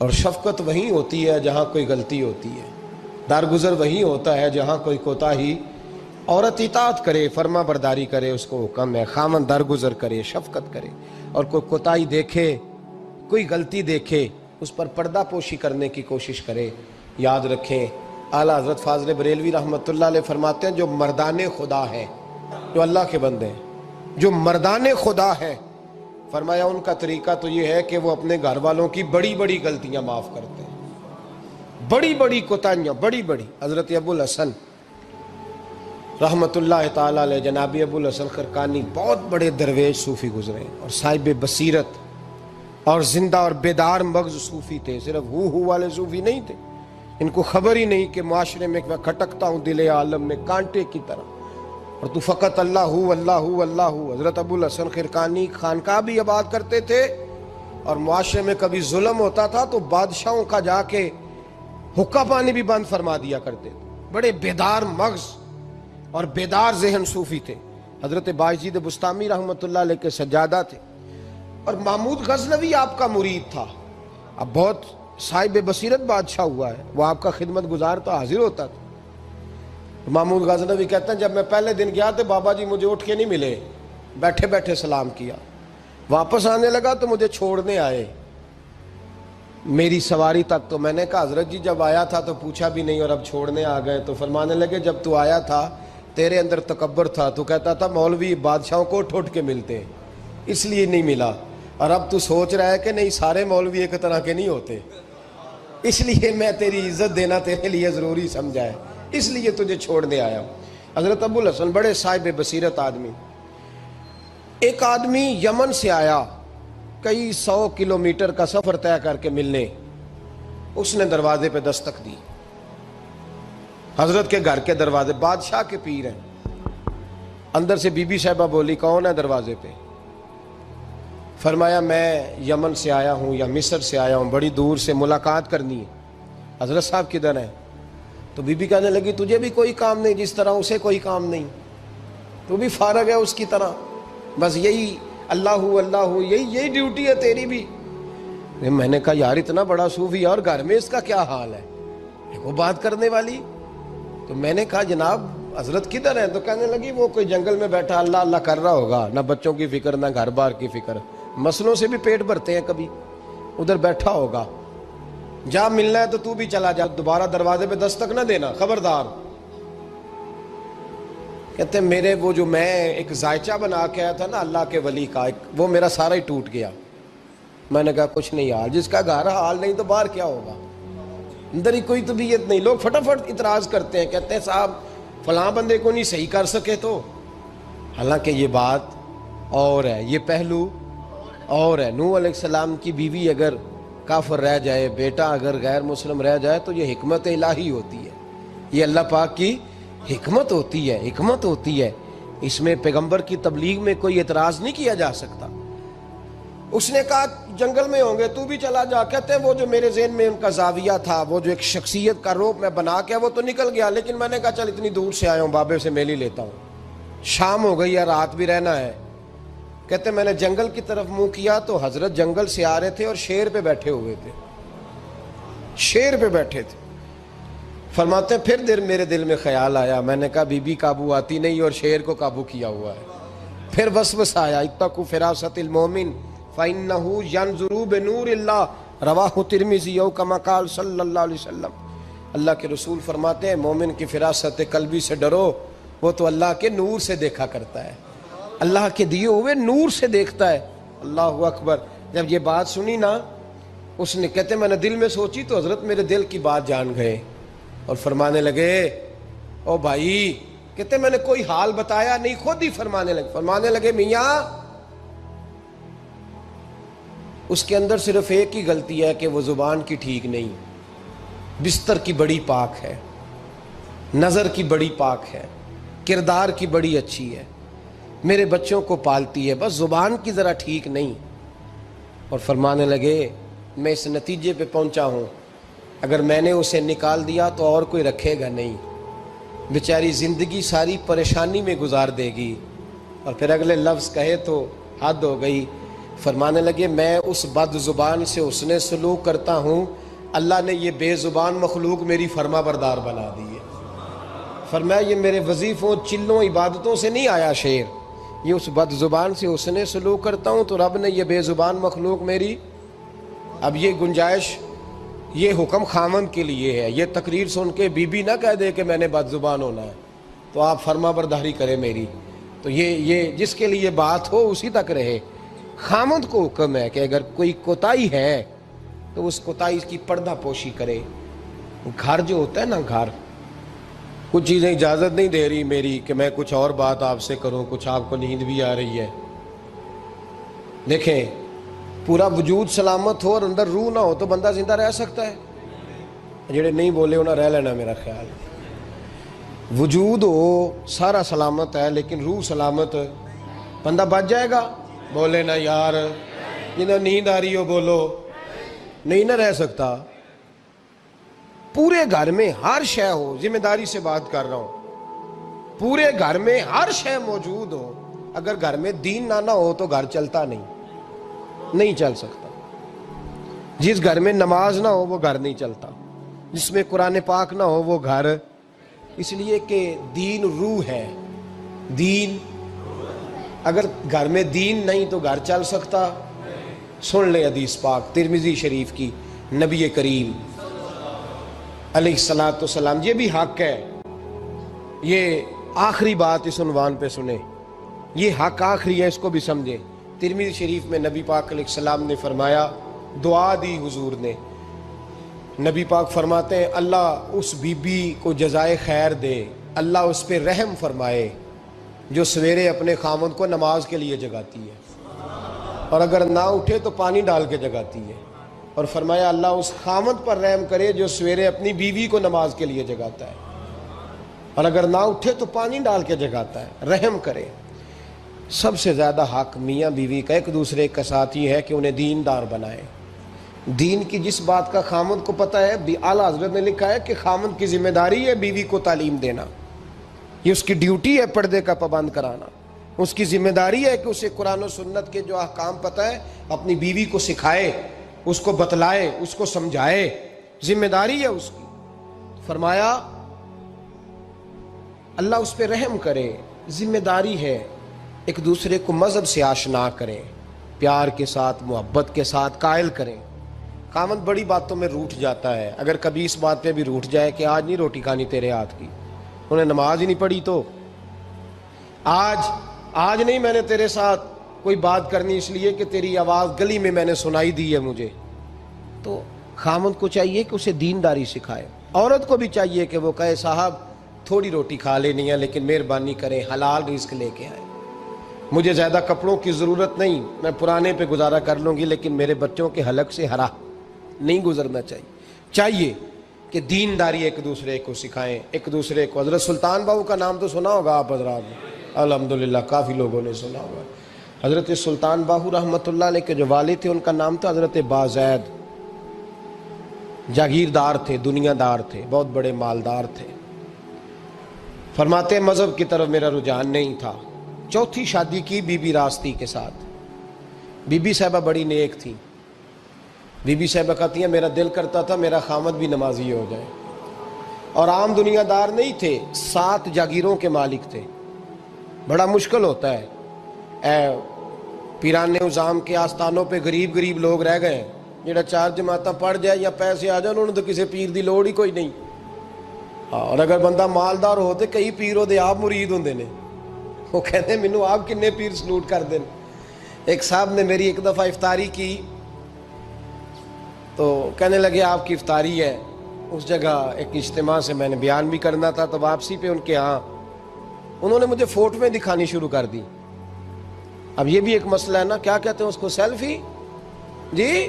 اور شفقت وہیں ہوتی ہے جہاں کوئی غلطی ہوتی ہے، درگزر وہیں ہوتا ہے جہاں کوئی کوتاہی۔ عورت اطاعت کرے، فرما برداری کرے، اس کو حکم ہے، خامن درگزر کرے، شفقت کرے، اور کوئی کوتاہی دیکھے، کوئی غلطی دیکھے، اس پر پردہ پوشی کرنے کی کوشش کرے۔ یاد رکھیں اعلیٰ حضرت فاضل بریلوی رحمۃ اللہ علیہ فرماتے ہیں جو مردان خدا ہیں، جو اللہ کے بندے ہیں، جو مردان خدا ہیں، فرمایا ان کا طریقہ تو یہ ہے کہ وہ اپنے گھر والوں کی بڑی بڑی غلطیاں معاف کرتے ہیں، بڑی بڑی کوتاہیاں، بڑی بڑی۔ حضرت ابو الحسن رحمۃ اللہ تعالیٰ علیہ، جناب ابو الحسن خرقانی بہت بڑے درویش صوفی گزرے اور صاحب بصیرت اور زندہ اور بیدار مغز صوفی تھے، صرف ہو والے صوفی نہیں تھے۔ ان کو خبر ہی نہیں کہ معاشرے میں میں کھٹکتا ہوں دل عالم میں کانٹے کی طرح، اور تو فقط اللہ ہو اللہ ہو اللہ ہو۔ حضرت ابو الحسن خرقانی خانقاہ بھی آباد کرتے تھے، اور معاشرے میں کبھی ظلم ہوتا تھا تو بادشاہوں کا جا کے حقہ پانی بھی بند فرما دیا کرتے تھے۔ بڑے بیدار مغز اور بیدار ذہن صوفی تھے۔ حضرت باجید بستامی رحمۃ اللہ علیہ کے سجادہ تھے، اور محمود غزنوی آپ کا مرید تھا۔ اب بہت صاحب بصیرت بادشاہ ہوا ہے، وہ آپ کا خدمت گزار تو حاضر ہوتا تھا۔ محمود غزنوی کہتے ہیں جب میں پہلے دن گیا تو بابا جی مجھے اٹھ کے نہیں ملے، بیٹھے بیٹھے سلام کیا، واپس آنے لگا تو مجھے چھوڑنے آئے میری سواری تک، تو میں نے کہا حضرت جی جب آیا تھا تو پوچھا بھی نہیں اور اب چھوڑنے آ گئے؟ تو فرمانے لگے جب تو آیا تھا تیرے اندر تکبر تھا، تو کہتا تھا مولوی بادشاہوں کو اٹھ اٹھ کے ملتے ہیں اس لیے نہیں ملا، اور اب تو سوچ رہا ہے کہ نہیں سارے مولوی ایک طرح کے نہیں ہوتے، اس لیے میں تیری عزت دینا تیرے لیے ضروری سمجھا ہے، اس لیے تجھے چھوڑنے آیا ہوں۔ حضرت ابو الحسن بڑے صاحب بصیرت آدمی۔ ایک آدمی یمن سے آیا کئی 100 کلومیٹر کا سفر طے کر کے ملنے، اس نے دروازے پہ دستک دی، حضرت کے گھر کے دروازے، بادشاہ کے پیر ہیں۔ اندر سے بی بی صاحبہ بولی کون ہے دروازے پہ؟ فرمایا میں یمن سے آیا ہوں یا مصر سے آیا ہوں، بڑی دور سے ملاقات کرنی ہے۔ حضرت صاحب کدھر ہیں؟ تو بی بی کہنے لگی تجھے بھی کوئی کام نہیں جس طرح اسے کوئی کام نہیں، تو بھی فارغ ہے اس کی طرح، بس یہی اللہ اللہ یہی ڈیوٹی ہے تیری بھی۔ میں نے کہا یار اتنا بڑا صوفی اور گھر میں اس کا کیا حال ہے، وہ بات کرنے والی؟ تو میں نے کہا جناب حضرت کدھر ہیں؟ تو کہنے لگی وہ کوئی جنگل میں بیٹھا اللہ اللہ کر رہا ہوگا، نہ بچوں کی فکر نہ گھر بار کی فکر، مسئلوں سے بھی پیٹ بھرتے ہیں کبھی، ادھر بیٹھا ہوگا، جا ملنا ہے تو تو بھی چلا جا، دوبارہ دروازے پہ دستک نہ دینا خبردار۔ کہتے ہیں میرے وہ جو میں ایک ذائچہ بنا کے آیا تھا نا اللہ کے ولی کا، وہ میرا سارا ہی ٹوٹ گیا۔ میں نے کہا کچھ نہیں حال، جس کا گھر حال نہیں تو باہر کیا ہوگا، اندر ہی کوئی طبیعت نہیں۔ لوگ فٹافٹ اعتراض کرتے ہیں، کہتے ہیں صاحب فلاں بندے کو نہیں صحیح کر سکے تو، حالانکہ یہ بات اور ہے، یہ پہلو اور ہے۔ نوح علیہ السلام کی بیوی اگر کافر رہ جائے، بیٹا اگر غیر مسلم رہ جائے تو یہ حکمت الہی ہوتی ہے، یہ اللہ پاک کی حکمت ہوتی ہے، حکمت ہوتی ہے، اس میں پیغمبر کی تبلیغ میں کوئی اعتراض نہیں کیا جا سکتا۔ اس نے کہا جنگل میں ہوں گے تو بھی چلا جا۔ کہتے ہیں وہ جو میرے ذہن میں ان کا زاویہ تھا، وہ جو ایک شخصیت کا روپ میں بنا کے وہ تو نکل گیا، لیکن میں نے کہا چل اتنی دور سے آیا ہوں بابے سے میل ہی لیتا ہوں، شام ہو گئی ہے رات بھی رہنا ہے۔ کہتے ہیں میں نے جنگل کی طرف منہ کیا تو حضرت جنگل سے آ رہے تھے اور شیر پہ بیٹھے ہوئے تھے، شیر پہ بیٹھے تھے۔ فرماتے ہیں پھر میرے دل میں خیال آیا، میں نے کہا بی بی قابو آتی نہیں اور شیر کو قابو کیا ہوا ہے۔ پھر وسوسہ آیا اتقوا فراست المومن فإنه ينظر بنور اللہ، رواہ ترمذی او کما قال صلی اللہ علیہ وسلم۔ اللہ کے رسول فرماتے ہیں مومن کی فراست قلبی سے ڈرو، وہ تو اللہ کے نور سے دیکھا کرتا ہے، اللہ کے دیے ہوئے نور سے دیکھتا ہے۔ اللہ اکبر۔ جب یہ بات سنی نا، اس نے کہتے میں نے دل میں سوچی تو حضرت میرے دل کی بات جان گئے اور فرمانے لگے او بھائی، کہتے میں نے کوئی حال بتایا نہیں، خود ہی فرمانے لگے میاں اس کے اندر صرف ایک ہی غلطی ہے کہ وہ زبان کی ٹھیک نہیں، بستر کی بڑی پاک ہے، نظر کی بڑی پاک ہے، کردار کی بڑی اچھی ہے، میرے بچوں کو پالتی ہے، بس زبان کی ذرا ٹھیک نہیں۔ اور فرمانے لگے میں اس نتیجے پہ پہنچا ہوں اگر میں نے اسے نکال دیا تو اور کوئی رکھے گا نہیں، بیچاری زندگی ساری پریشانی میں گزار دے گی، اور پھر اگلے لفظ کہے تو حد ہو گئی۔ فرمانے لگے میں اس بد زبان سے حسن سلوک کرتا ہوں، اللہ نے یہ بے زبان مخلوق میری فرما بردار بنا دی ہے۔ فرمایا یہ میرے وظیفوں چلوں عبادتوں سے نہیں آیا شعر، یہ اس بد زبان سے حسن سلوک کرتا ہوں تو رب نے یہ بے زبان مخلوق میری۔ اب یہ گنجائش، یہ حکم خامند کے لیے ہے، یہ تقریر سن کے بی بی نہ کہہ دے کہ میں نے بد زبان ہونا ہے تو آپ فرما برداری کریں میری، تو یہ جس کے لیے بات ہو اسی تک رہے۔ خامند کو حکم ہے کہ اگر کوئی کوتاہی ہے تو اس کوتاہی کی پردہ پوشی کرے۔ گھر جو ہوتا ہے نا، گھر کچھ چیزیں اجازت نہیں دے رہی میری کہ میں کچھ اور بات آپ سے کروں، کچھ آپ کو نیند بھی آ رہی ہے۔ دیکھیں پورا وجود سلامت ہو اور اندر روح نہ ہو تو بندہ زندہ رہ سکتا ہے؟ جڑے نہیں بولے انہیں رہ لینا میرا خیال۔ وجود ہو سارا سلامت ہے لیکن روح سلامت، بندہ بچ جائے گا؟ بولے نا یار، جنہیں نیند آ رہی ہو بولو، نہیں نہ رہ سکتا۔ پورے گھر میں ہر شے ہو، ذمہ داری سے بات کر رہا ہوں، پورے گھر میں ہر شے موجود ہو، اگر گھر میں دین نہ ہو تو گھر چلتا نہیں چل سکتا۔ جس گھر میں نماز نہ ہو وہ گھر نہیں چلتا، جس میں قرآن پاک نہ ہو وہ گھر، اس لیے کہ دین روح ہے۔ دین اگر گھر میں دین نہیں تو گھر چل سکتا؟ سن لے حدیث پاک ترمذی شریف کی، نبی کریم علیہ الصلاۃ والسلام، یہ بھی حق ہے، یہ آخری بات اس عنوان پہ سنیں، یہ حق آخری ہے، اس کو بھی سمجھیں۔ ترمذی شریف میں نبی پاک علیہ السلام نے فرمایا، دعا دی حضور نے، نبی پاک فرماتے ہیں اللہ اس بی بی کو جزائے خیر دے، اللہ اس پہ رحم فرمائے جو سویرے اپنے خامند کو نماز کے لیے جگاتی ہے اور اگر نہ اٹھے تو پانی ڈال کے جگاتی ہے، اور فرمایا اللہ اس خامند پر رحم کرے جو سویرے اپنی بیوی کو نماز کے لیے جگاتا ہے اور اگر نہ اٹھے تو پانی ڈال کے جگاتا ہے، رحم کرے۔ سب سے زیادہ حق میاں بیوی کا ایک دوسرے کا ساتھی ہے کہ انہیں دیندار بنائے۔ دین کی جس بات کا خامند کو پتہ ہے، اعلیٰ حضرت نے لکھا ہے کہ خامند کی ذمہ داری ہے بیوی کو تعلیم دینا، یہ اس کی ڈیوٹی ہے پردے کا پابند کرانا، اس کی ذمہ داری ہے کہ اسے قرآن و سنت کے جو احکام پتہ ہے اپنی بیوی کو سکھائے، اس کو بتلائے، اس کو سمجھائے، ذمہ داری ہے اس کی۔ فرمایا اللہ اس پہ رحم کرے، ذمہ داری ہے، ایک دوسرے کو مذہب سے آشنا کریں، پیار کے ساتھ محبت کے ساتھ قائل کریں۔ خامند بڑی باتوں میں روٹھ جاتا ہے، اگر کبھی اس بات پہ بھی روٹھ جائے کہ آج نہیں روٹی کھانی تیرے ہاتھ کی، انہیں نماز ہی نہیں پڑھی تو آج نہیں میں نے تیرے ساتھ کوئی بات کرنی اس لیے کہ تیری آواز گلی میں نے سنائی دی ہے مجھے، تو خامند کو چاہیے کہ اسے دینداری سکھائے۔ عورت کو بھی چاہیے کہ وہ کہے صاحب تھوڑی روٹی کھا لینی ہے لیکن مہربانی کریں حلال رزق لے کے آئے، مجھے زیادہ کپڑوں کی ضرورت نہیں، میں پرانے پہ گزارا کر لوں گی لیکن میرے بچوں کے حلق سے ہرا نہیں گزرنا چاہیے کہ دینداری ایک دوسرے کو سکھائیں، ایک دوسرے کو۔ حضرت سلطان باہو کا نام تو سنا ہوگا آپ حضرات نے، الحمدللہ کافی لوگوں نے سنا ہوگا۔ حضرت سلطان باہو رحمۃ اللہ علیہ کے جو والد تھے ان کا نام تھا حضرت بازید، جاگیردار تھے، دنیا دار تھے، بہت بڑے مالدار تھے۔ فرماتے مذہب کی طرف میرا رجحان نہیں تھا، چوتھی شادی کی بی بی راستی کے ساتھ۔ بی بی صاحبہ بڑی نیک تھی، بی بی صاحبہ کہتی ہیں میرا دل کرتا تھا میرا خامد بھی نمازی ہو جائے، اور عام دنیا دار نہیں تھے، 7 جاگیروں کے مالک تھے۔ بڑا مشکل ہوتا ہے، پیران نظام کے آستانوں پہ غریب لوگ رہ گئے، جڑا 4 جماعتاں پڑھ جائے یا پیسے آ جائیں انہوں نے تو کسی پیر دی لوڑ ہی کوئی نہیں، اور اگر بندہ مالدار ہو تو کئی پیر ہو دے آپ مرید ہوندے نے، وہ کہتے ہیں مینوں آپ کنے پیر سلوٹ کر دیں۔ ایک صاحب نے میری ایک دفعہ افطاری کی تو کہنے لگے آپ کی افطاری ہے، اس جگہ ایک اجتماع سے میں نے بیان بھی کرنا تھا، تو واپسی پہ ان کے ہاں انہوں نے مجھے فوٹویں دکھانی شروع کر دی۔ اب یہ بھی ایک مسئلہ ہے نا، کیا کہتے ہیں اس کو، سیلفی جی،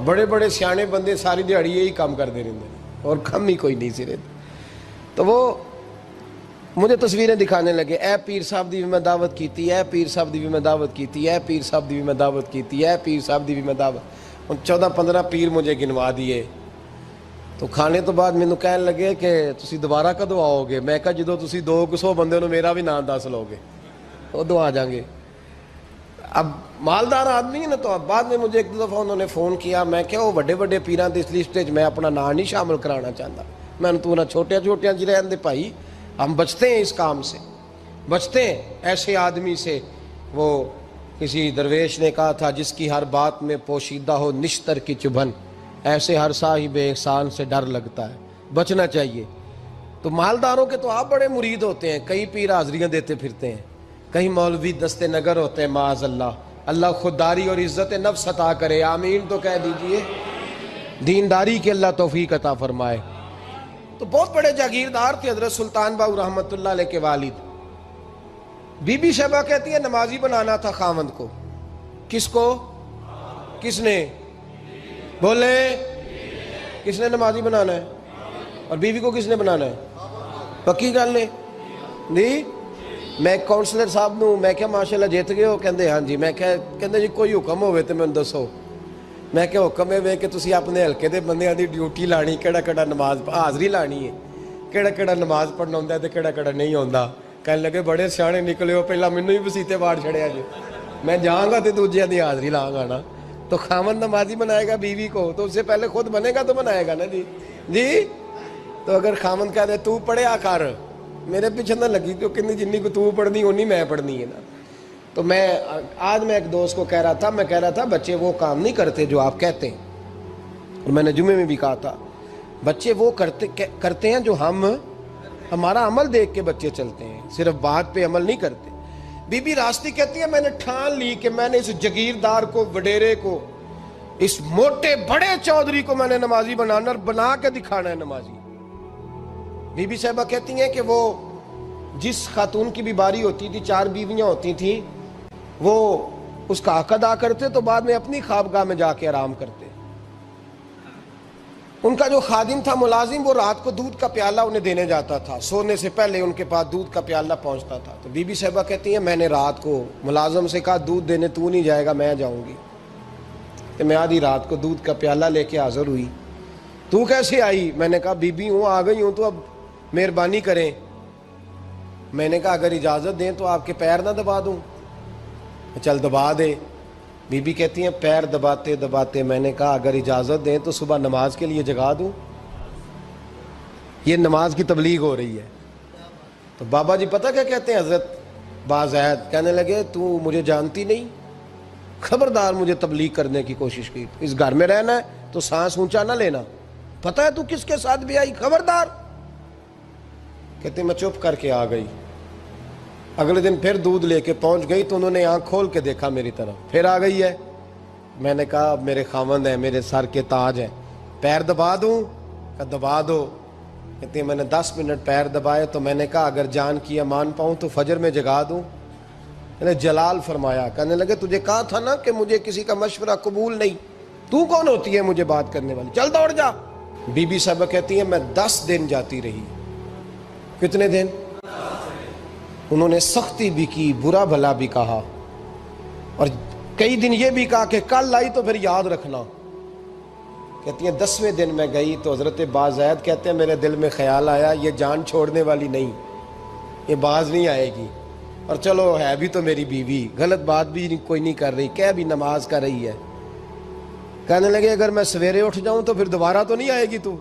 بڑے بڑے سیانے بندے ساری دیہڑی یہی کام کر دے رہے اور کم ہی کوئی نہیں سرے، تو وہ مجھے تصویریں دکھانے لگے، اے پیر صاحب دی بھی میں دعوت کیتی، اے پیر صاحب دی بھی میں دعوت کیتی، اے پیر صاحب دی بھی میں دعوت کیتی، اے پیر صاحب دی بھی میں دعوت، 14-15 پیر مجھے گنوا دیے۔ تو کھانے تو بعد مینوں کہنے لگے کہ تسی دوبارہ کدو آؤ گے؟ میں کہا جدو تسی 200 بندے نو میرا بھی نام دس لو گے ادو آ جاؤں گے۔ اب مالدار آدمی ہے نا، تو اب بعد میں مجھے ایک دو دفعہ انہوں نے فون کیا، میں کیا وہ بڑے بڑے پیران دی اس لسٹ میں اپنا نام نہیں شامل کرانا چاہتا، میں نے تو نہ چھوٹیاں چھوٹیاں جی رہن دے بھائی، ہم بچتے ہیں اس کام سے، بچتے ہیں ایسے آدمی سے۔ وہ کسی درویش نے کہا تھا جس کی ہر بات میں پوشیدہ ہو نشتر کی چبھن، ایسے ہر صاحب احسان سے ڈر لگتا ہے، بچنا چاہیے۔ تو مالداروں کے تو آپ بڑے مرید ہوتے ہیں، کئی پیر حاضریاں دیتے پھرتے ہیں، کہیں مولوی دستے نگر ہوتے ہیں، معاذ اللہ، اللہ خودداری اور عزت نفس عطا کرے، آمین تو کہہ دیجئے، دینداری کے اللہ توفیق عطا فرمائے۔ تو بہت بڑے جاگیردار تھے حضرت سلطان باؤ رحمۃ اللہ علیہ کے والد۔ بی بی شیبہ کہتی ہے نمازی بنانا تھا خاوند کو۔ کس کو؟ کس نے؟ بولے، کس نے نمازی بنانا ہے؟ اور بیوی کو کس نے بنانا ہے؟ پکی گل نے جی؟ میں کونسلر صاحب نوں میں کیا ماشاءاللہ جیت گئے ہو؟ کہندے ہاں جی۔ میں کہندے جی کوئی حکم ہوئے تو میں دسو۔ میں کہ حکم ہے کہ تسی اپنے ہلکے دے بندیاں دی ڈیوٹی لانی، کیڑا کیڑا نماز حاضری لانی ہے، کیڑا کیڑا نماز پڑھنا ہوندا ہے تے کیڑا کیڑا نہیں ہوندا۔ کہنے لگے بڑے سیانے نکلے ہو، پہلا مینوں ہی وسیتے واڑ چھڑیا جی، میں جاؤں گا تے دوجیاں دی حاضری لاں گا نا۔ تو خاوند نمازی بنائے گا بیوی کو تو اس سے پہلے خود بنے گا تو بنائے گا نا جی۔ جی تو اگر خاوند کہہ دے تو پڑھیا کر، میرے پیچھے نہ لگی، تو کتنی جنی کو تو پڑھنی اونی میں پڑھنی ہے نا۔ تو میں آج میں ایک دوست کو کہہ رہا تھا، میں کہہ رہا تھا بچے وہ کام نہیں کرتے جو آپ کہتے ہیں، اور میں نے جمعے میں بھی کہا تھا بچے وہ کرتے ہیں جو ہمارا عمل دیکھ کے بچے چلتے ہیں، صرف بات پہ عمل نہیں کرتے۔ بی بی راستی کہتی ہے میں نے ٹھان لی کہ میں نے اس جگیردار کو، وڈیرے کو، اس موٹے بڑے چودھری کو میں نے نمازی بنانا اور بنا کے دکھانا ہے نمازی۔ بی بی صاحبہ کہتی ہیں کہ وہ جس خاتون کی بھی باری ہوتی تھی، 4 بیویاں ہوتی تھیں، وہ اس کا حق ادا کرتے تو بعد میں اپنی خوابگاہ میں جا کے آرام کرتے۔ ان کا جو خادم تھا ملازم، وہ رات کو دودھ کا پیالہ انہیں دینے جاتا تھا، سونے سے پہلے ان کے پاس دودھ کا پیالہ پہنچتا تھا۔ تو بی بی صاحبہ کہتی ہیں میں نے رات کو ملازم سے کہا دودھ دینے تو نہیں جائے گا، میں جاؤں گی۔ تو میں آدھی رات کو دودھ کا پیالہ لے کے حاضر ہوئی۔ تو کیسے آئی؟ میں نے کہا بی بی ہوں، آ گئی ہوں، تو اب مہربانی کریں۔ میں نے کہا اگر اجازت دیں تو آپ کے پیر نہ دبا دوں؟ چل دبا دے۔ بی بی کہتی ہیں پیر دباتے دباتے میں نے کہا اگر اجازت دیں تو صبح نماز کے لیے جگا دوں؟ یہ نماز کی تبلیغ ہو رہی ہے۔ تو بابا جی پتہ کیا کہتے ہیں حضرت بازید؟ کہنے لگے تو مجھے جانتی نہیں، خبردار مجھے تبلیغ کرنے کی کوشش کی، اس گھر میں رہنا ہے تو سانس اونچا نہ لینا، پتہ ہے تو کس کے ساتھ بھی آئی، خبردار۔ کہتے میں چپ کر کے آ گئی۔ اگلے دن پھر دودھ لے کے پہنچ گئی تو انہوں نے آنکھ کھول کے دیکھا میری طرف، پھر آ گئی ہے۔ میں نے کہا اب میرے خاوند ہیں، میرے سر کے تاج ہیں، پیر دبا دوں؟ کہ دبا دو۔ کہتے ہیں میں نے 10 منٹ پیر دبائے تو میں نے کہا اگر جان کی امان پاؤں تو فجر میں جگا دوں؟ میں نے جلال فرمایا۔ کہنے لگے تجھے کہا تھا نا کہ مجھے کسی کا مشورہ قبول نہیں، تو کون ہوتی ہے مجھے بات کرنے والی، چل دوڑ جا۔ بی بی صاحبہ کہتی ہیں میں 10 دن جاتی رہی۔ کتنے دن؟ انہوں نے سختی بھی کی، برا بھلا بھی کہا، اور کئی دن یہ بھی کہا کہ کل آئی تو پھر یاد رکھنا۔ کہتی ہیں 10ویں دن میں گئی تو حضرت بازید کہتے ہیں میرے دل میں خیال آیا یہ جان چھوڑنے والی نہیں، یہ باز نہیں آئے گی، اور چلو ہے بھی تو میری بیوی، غلط بات بھی کوئی نہیں کر رہی، کہہ بھی نماز کر رہی ہے۔ کہنے لگے اگر میں سویرے اٹھ جاؤں تو پھر دوبارہ تو نہیں آئے گی، تو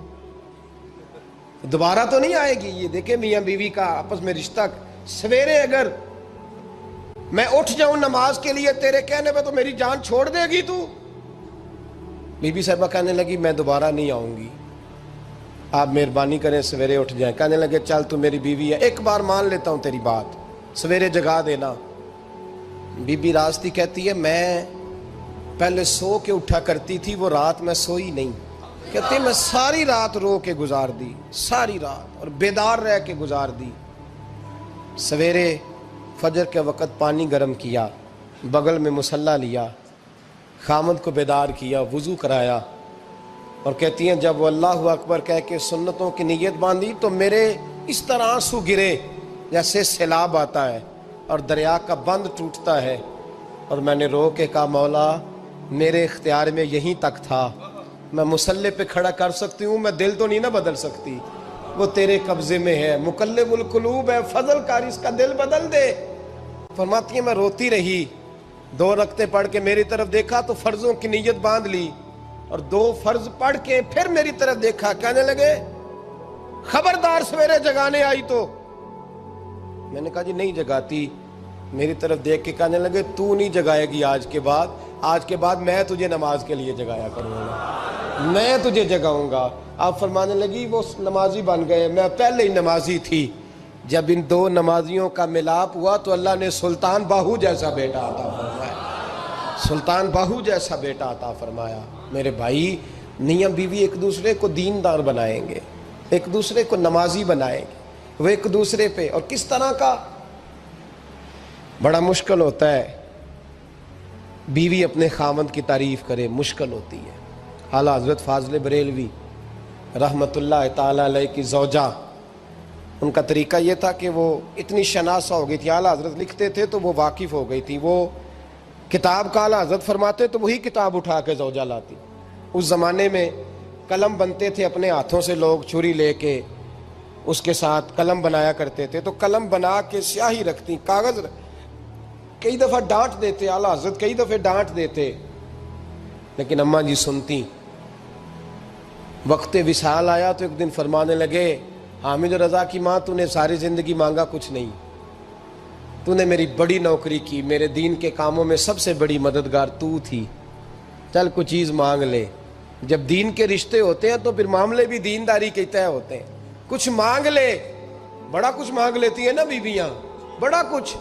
دوبارہ تو نہیں آئے گی۔ یہ دیکھیں میاں بیوی کا آپس میں رشتہ، سویرے اگر میں اٹھ جاؤں نماز کے لیے تیرے کہنے پہ تو میری جان چھوڑ دے گی تو؟ بی بی صاحبہ کہنے لگی میں دوبارہ نہیں آؤں گی، آپ مہربانی کریں سویرے اٹھ جائیں۔ کہنے لگے چل تو میری بیوی ہے، ایک بار مان لیتا ہوں تیری بات، سویرے جگا دینا۔ بی بی راستی کہتی ہے میں پہلے سو کے اٹھا کرتی تھی، وہ رات میں سوئی نہیں، کہتی ہے میں ساری رات رو کے گزار دی، ساری رات، اور بیدار رہ کے گزار دی۔ سویرے فجر کے وقت پانی گرم کیا، بغل میں مصلی لیا، خامد کو بیدار کیا، وضو کرایا، اور کہتی ہیں جب وہ اللہ اکبر کہہ کے سنتوں کی نیت باندھی تو میرے اس طرح آنسو گرے جیسے سیلاب آتا ہے اور دریا کا بند ٹوٹتا ہے، اور میں نے رو کے کہا مولا میرے اختیار میں یہیں تک تھا، میں مصلی پہ کھڑا کر سکتی ہوں، میں دل تو نہیں نہ بدل سکتی، وہ تیرے قبضے میں ہے، مقلب القلوب ہے، فضل کر اس کا دل بدل دے۔ فرماتی ہیں میں روتی رہی، 2 رکعتیں پڑھ کے میری طرف دیکھا تو فرضوں کی نیت باندھ لی، اور 2 فرض پڑھ کے پھر میری طرف دیکھا، کہنے لگے خبردار سویرے جگانے آئی تو۔ میں نے کہا جی نہیں جگاتی۔ میری طرف دیکھ کے کہنے لگے تو نہیں جگائے گی آج کے بعد میں تجھے نماز کے لیے جگایا کروں گا، میں تجھے جگاؤں گا۔ آپ فرمانے لگی وہ نمازی بن گئے، میں پہلے ہی نمازی تھی۔ جب ان 2 نمازیوں کا ملاپ ہوا تو اللہ نے سلطان باہو جیسا بیٹا عطا فرمایا، سلطان باہو جیسا بیٹا عطا فرمایا۔ میرے بھائی، میاں بیوی ایک دوسرے کو دیندار بنائیں گے، ایک دوسرے کو نمازی بنائیں گے، وہ ایک دوسرے پہ، اور کس طرح کا بڑا مشکل ہوتا ہے بیوی اپنے خاوند کی تعریف کرے، مشکل ہوتی ہے۔ اعلیٰ حضرت فاضل بریلوی رحمت اللہ تعالی علیہ کی زوجہ، ان کا طریقہ یہ تھا کہ وہ اتنی شناسہ ہو گئی تھی، اعلیٰ حضرت لکھتے تھے تو وہ واقف ہو گئی تھی، وہ کتاب کا اعلیٰ حضرت فرماتے تو وہی کتاب اٹھا کے زوجہ لاتی۔ اس زمانے میں قلم بنتے تھے اپنے ہاتھوں سے، لوگ چھری لے کے اس کے ساتھ قلم بنایا کرتے تھے، تو قلم بنا کے سیاہی رکھتی، کاغذ کئی دفعہ ڈانٹ دیتے، اعلیٰ حضرت کئی دفعہ ڈانٹ دیتے، لیکن اماں جی سنتی۔ وقت وصال آیا تو ایک دن فرمانے لگے حامد رضا کی ماں، تو نے ساری زندگی مانگا کچھ نہیں، تو نے میری بڑی نوکری کی، میرے دین کے کاموں میں سب سے بڑی مددگار تو تھی، چل کچھ چیز مانگ لے۔ جب دین کے رشتے ہوتے ہیں تو پھر معاملے بھی دینداری کے طے ہوتے ہیں، کچھ مانگ لے۔ بڑا کچھ مانگ لیتی ہیں نا بیویاں، بڑا کچھ۔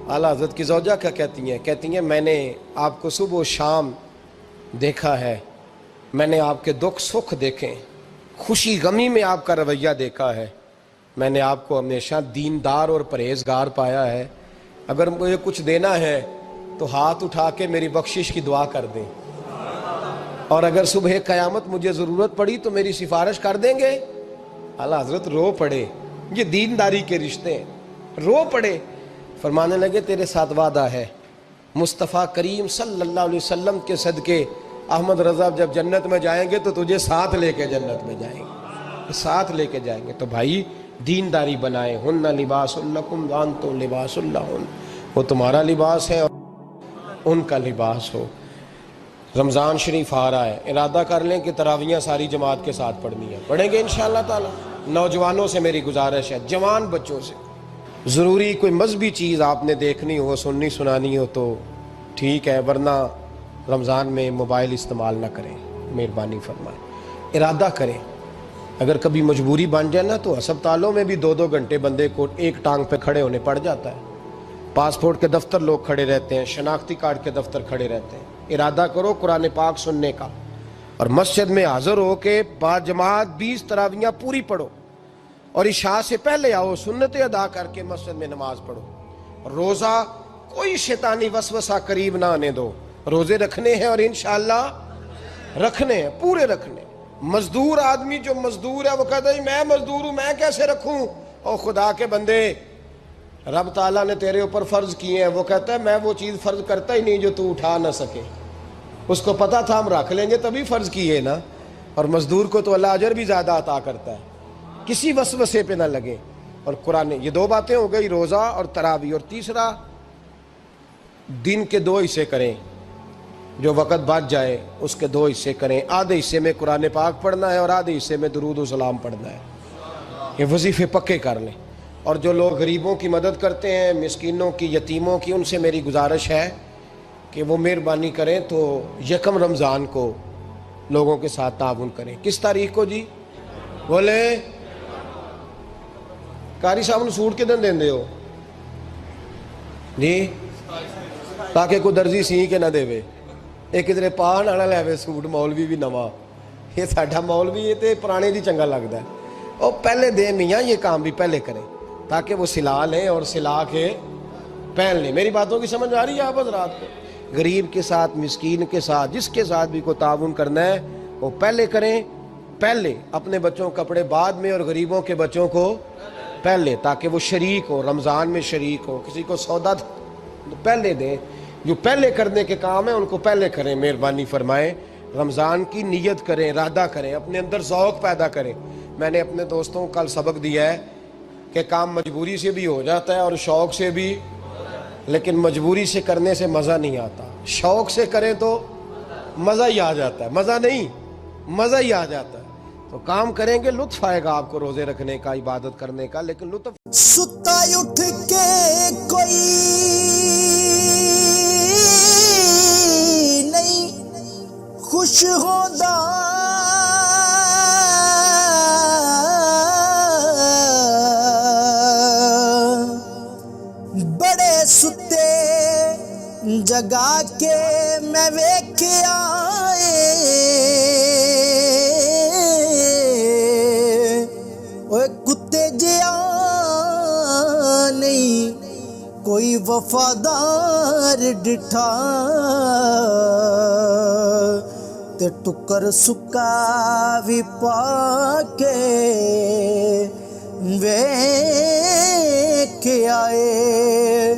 اعلیٰ حضرت کی زوجہ کیا کہتی ہیں میں نے آپ کو صبح و شام دیکھا ہے، میں نے آپ کے دکھ سکھ دیکھے، خوشی غمی میں آپ کا رویہ دیکھا ہے، میں نے آپ کو ہمیشہ دیندار اور پرہیزگار پایا ہے، اگر مجھے کچھ دینا ہے تو ہاتھ اٹھا کے میری بخشش کی دعا کر دیں، اور اگر صبح قیامت مجھے ضرورت پڑی تو میری سفارش کر دیں گے۔ اعلیٰ حضرت رو پڑے، یہ دینداری کے رشتے ہیں، رو پڑے۔ فرمانے لگے تیرے ساتھ وعدہ ہے، مصطفیٰ کریم صلی اللہ علیہ وسلم کے صدقے احمد رضا جب جنت میں جائیں گے تو تجھے ساتھ لے کے جنت میں جائیں گے، ساتھ لے کے جائیں گے۔ تو بھائی دینداری بنائیں، ہن لباس لکم وانتم لباس لہن، وہ تمہارا لباس ہے اور ان کا لباس ہو۔ رمضان شریف آ رہا ہے، ارادہ کر لیں کہ تراویحیں ساری جماعت کے ساتھ پڑھنی ہے، پڑھیں گے انشاءاللہ تعالی۔ نوجوانوں سے میری گزارش ہے، جوان بچوں سے، ضروری کوئی مذہبی چیز آپ نے دیکھنی ہو، سننی سنانی ہو تو ٹھیک ہے، ورنہ رمضان میں موبائل استعمال نہ کریں، مہربانی فرمائیں، ارادہ کریں۔ اگر کبھی مجبوری بن جائے نا تو ہسپتالوں میں بھی 2 گھنٹے بندے کو ایک ٹانگ پہ کھڑے ہونے پڑ جاتا ہے، پاسپورٹ کے دفتر لوگ کھڑے رہتے ہیں، شناختی کارڈ کے دفتر کھڑے رہتے ہیں۔ ارادہ کرو قرآن پاک سننے کا، اور مسجد میں حاضر ہو کے با جماعت 20 تراویحیں پوری پڑھو، اور عشاء سے پہلے آؤ، سنتیں ادا کر کے مسجد میں نماز پڑھو۔ روزہ کوئی شیطانی وسوسہ قریب نہ آنے دو، روزے رکھنے ہیں اور انشاءاللہ رکھنے ہیں، پورے رکھنے۔ مزدور آدمی جو مزدور ہے وہ کہتا ہے میں مزدور ہوں، میں کیسے رکھوں؟ او خدا کے بندے، رب تعالیٰ نے تیرے اوپر فرض کیے ہیں، وہ کہتا ہے میں وہ چیز فرض کرتا ہی نہیں جو تو اٹھا نہ سکے، اس کو پتا تھا ہم رکھ لیں گے تبھی فرض کیے نا۔ اور مزدور کو تو اللہ اجر بھی زیادہ عطا کرتا ہے، کسی وسوسے پہ نہ لگے۔ اور قرآن، یہ 2 باتیں ہو گئی، روزہ اور تراویح۔ اور تیسرا، دن کے 2 حصے کریں، جو وقت بچ جائے اس کے 2 حصے کریں، آدھے حصے میں قرآن پاک پڑھنا ہے اور آدھے حصے میں درود و سلام پڑھنا ہے، یہ وظیفے پکے کر لیں۔ اور جو لوگ غریبوں کی مدد کرتے ہیں، مسکینوں کی، یتیموں کی، ان سے میری گزارش ہے کہ وہ مہربانی کریں تو 1 رمضان کو لوگوں کے ساتھ تعاون کریں۔ کس تاریخ کو جی؟ بولے قاری صاحب نے سوٹ کدن دیں ہو جی، تاکہ کوئی درزی سی کے نہ دے، ایک کدھر پا نہ لے سوٹ، مولوی بھی نواں، یہ ساڈا مولوی یہ تے پرانے دی چنگا لگتا ہے، اور پہلے دے میاں یہ کام بھی پہلے کریں تاکہ وہ سلا لیں اور سلا کے پہن لیں۔ میری باتوں کی سمجھ آ رہی ہے آپ حضرات کو؟ غریب کے ساتھ، مسکین کے ساتھ، جس کے ساتھ بھی کو تعاون کرنا ہے وہ پہلے کریں، پہلے اپنے بچوں کے کپڑے بعد میں اور غریبوں کے بچوں کو پہلے، تاکہ وہ شریک ہو، رمضان میں شریک ہو، کسی کو سودا پہلے دیں، جو پہلے کرنے کے کام ہیں ان کو پہلے کریں، مہربانی فرمائیں۔ رمضان کی نیت کریں، ارادہ کریں، اپنے اندر ذوق پیدا کریں۔ میں نے اپنے دوستوں کو کل سبق دیا ہے کہ کام مجبوری سے بھی ہو جاتا ہے اور شوق سے بھی لیکن مجبوری سے کرنے سے مزہ نہیں آتا. شوق سے کریں تو مزہ ہی آ جاتا ہے. مزہ نہیں، مزہ ہی آ جاتا ہے. تو کام کریں گے، لطف آئے گا آپ کو روزے رکھنے کا، عبادت کرنے کا، لیکن لطف. ستا اٹھ کے کوئی نہیں خوش ہوندا، بڑے ستے جگا کے میں ویکھیا اوے کتے جیا نہیں کوئی وفادار ڈٹھا، تے ٹکر سکا بھی پا کے ویکھ آئے.